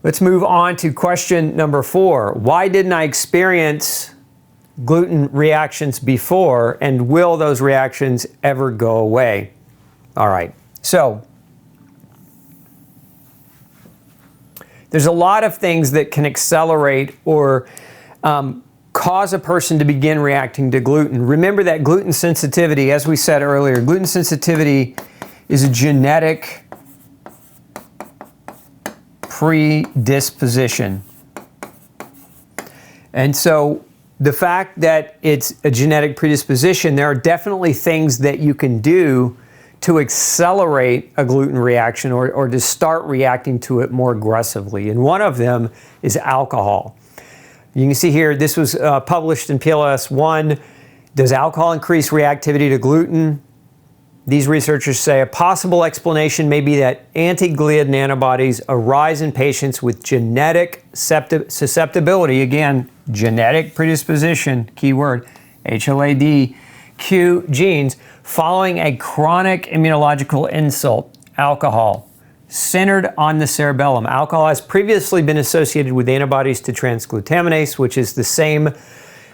Let's move on to question number 4. Why didn't I experience gluten reactions before, and will those reactions ever go away? All right, so there's a lot of things that can accelerate or cause a person to begin reacting to gluten. Remember that gluten sensitivity, as we said earlier, gluten sensitivity is a genetic predisposition. And so the fact that it's a genetic predisposition, there are definitely things that you can do to accelerate a gluten reaction or to start reacting to it more aggressively. And one of them is alcohol. You can see here, this was published in PLOS 1. Does alcohol increase reactivity to gluten? These researchers say a possible explanation may be that anti-gliadin antibodies arise in patients with genetic susceptibility, again, genetic predisposition, keyword, HLA-D-Q genes, following a chronic immunological insult, alcohol, centered on the cerebellum. Alcohol has previously been associated with antibodies to transglutaminase, which is the same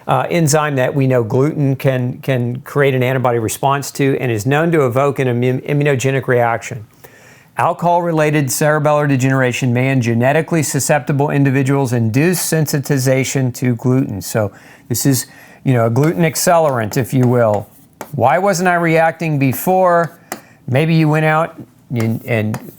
enzyme that we know gluten can create an antibody response to and is known to evoke an immunogenic reaction. Alcohol-related cerebellar degeneration may in genetically susceptible individuals induce sensitization to gluten. So this is, a gluten accelerant, if you will. Why wasn't I reacting before? Maybe you went out and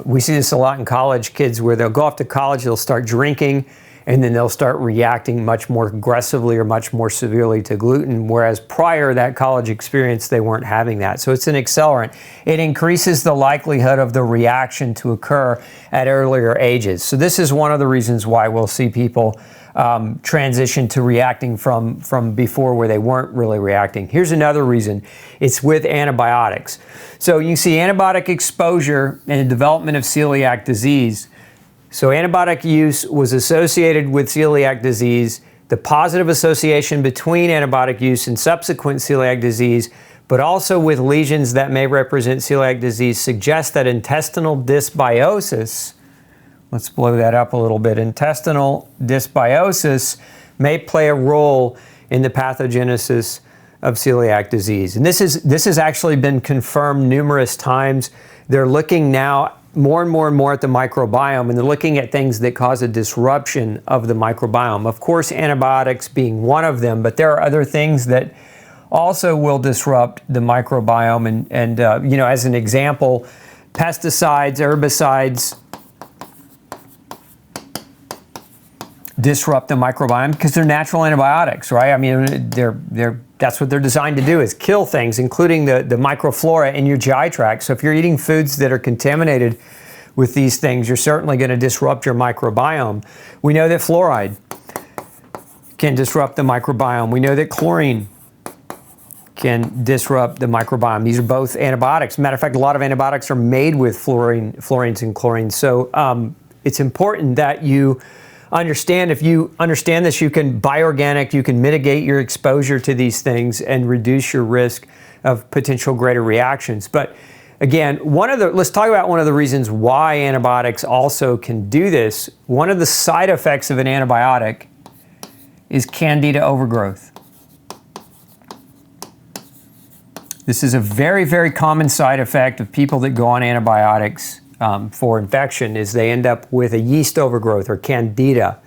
we see this a lot in college kids where they'll go off to college, they'll start drinking, and then they'll start reacting much more aggressively or much more severely to gluten, whereas prior that college experience, they weren't having that. So it's an accelerant. It increases the likelihood of the reaction to occur at earlier ages. So this is one of the reasons why we'll see people transition to reacting from before where they weren't really reacting. Here's another reason. It's with antibiotics. So you see antibiotic exposure and the development of celiac disease. So antibiotic use was associated with celiac disease, the positive association between antibiotic use and subsequent celiac disease, but also with lesions that may represent celiac disease, suggests that intestinal dysbiosis, let's blow that up a little bit, intestinal dysbiosis may play a role in the pathogenesis of celiac disease. And this has actually been confirmed numerous times. They're looking now more and more at the microbiome, and they're looking at things that cause a disruption of the microbiome. Of course, antibiotics being one of them, but there are other things that also will disrupt the microbiome. And as an example, pesticides, herbicides disrupt the microbiome because they're natural antibiotics, right? I mean, that's what they're designed to do, is kill things, including the microflora in your GI tract. So if you're eating foods that are contaminated with these things, you're certainly going to disrupt your microbiome. We know that fluoride can disrupt the microbiome. We know that chlorine can disrupt the microbiome. These are both antibiotics. Matter of fact, a lot of antibiotics are made with fluorines and chlorine. So it's important that you understand, if you understand this, you can buy organic, you can mitigate your exposure to these things and reduce your risk of potential greater reactions. But again, let's talk about one of the reasons why antibiotics also can do this. One of the side effects of an antibiotic is candida overgrowth. This is a very, very common side effect of people that go on antibiotics for infection, is they end up with a yeast overgrowth or candida.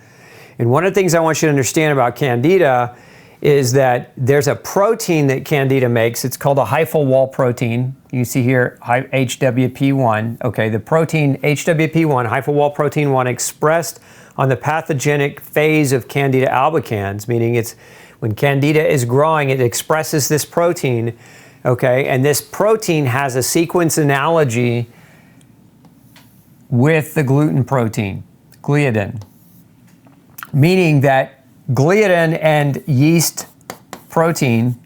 And one of the things I want you to understand about candida is that there's a protein that candida makes. It's called a hyphal wall protein. You see here HWP1. Okay, the protein HWP1, hyphal wall protein 1, expressed on the pathogenic phase of Candida albicans, meaning it's when candida is growing, it expresses this protein. Okay, and this protein has a sequence analogy with the gluten protein, gliadin, meaning that gliadin and yeast protein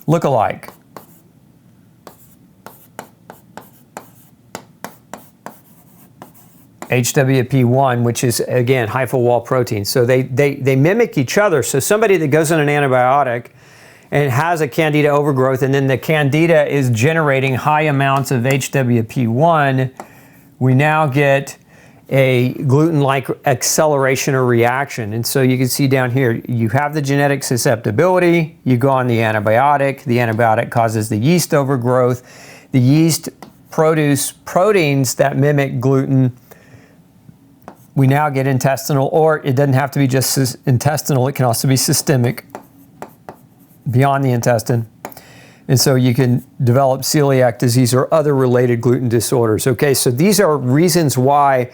look alike. HWP1, which is, again, hyphal wall protein. So they mimic each other. So somebody that goes on an antibiotic and has a candida overgrowth, and then the candida is generating high amounts of HWP1, we now get a gluten-like acceleration or reaction. And so you can see down here, you have the genetic susceptibility, you go on the antibiotic causes the yeast overgrowth, the yeast produce proteins that mimic gluten. We now get intestinal, or it doesn't have to be just intestinal, it can also be systemic, beyond the intestine. And so you can develop celiac disease or other related gluten disorders. Okay, so these are reasons why,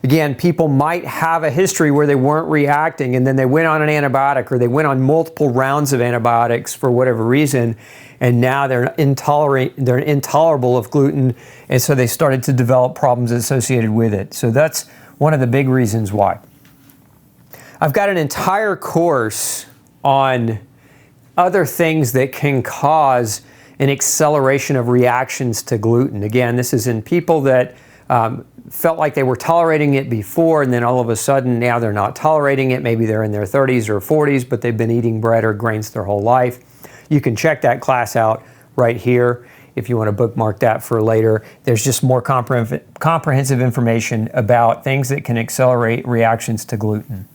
again, people might have a history where they weren't reacting and then they went on an antibiotic, or they went on multiple rounds of antibiotics for whatever reason, and now they're intolerable of gluten, and so they started to develop problems associated with it. So that's one of the big reasons why. I've got an entire course on other things that can cause an acceleration of reactions to gluten. Again, this is in people that felt like they were tolerating it before, and then all of a sudden now they're not tolerating it. Maybe they're in their 30s or 40s, but they've been eating bread or grains their whole life. You can check that class out right here if you want to bookmark that for later. There's just more comprehensive information about things that can accelerate reactions to gluten.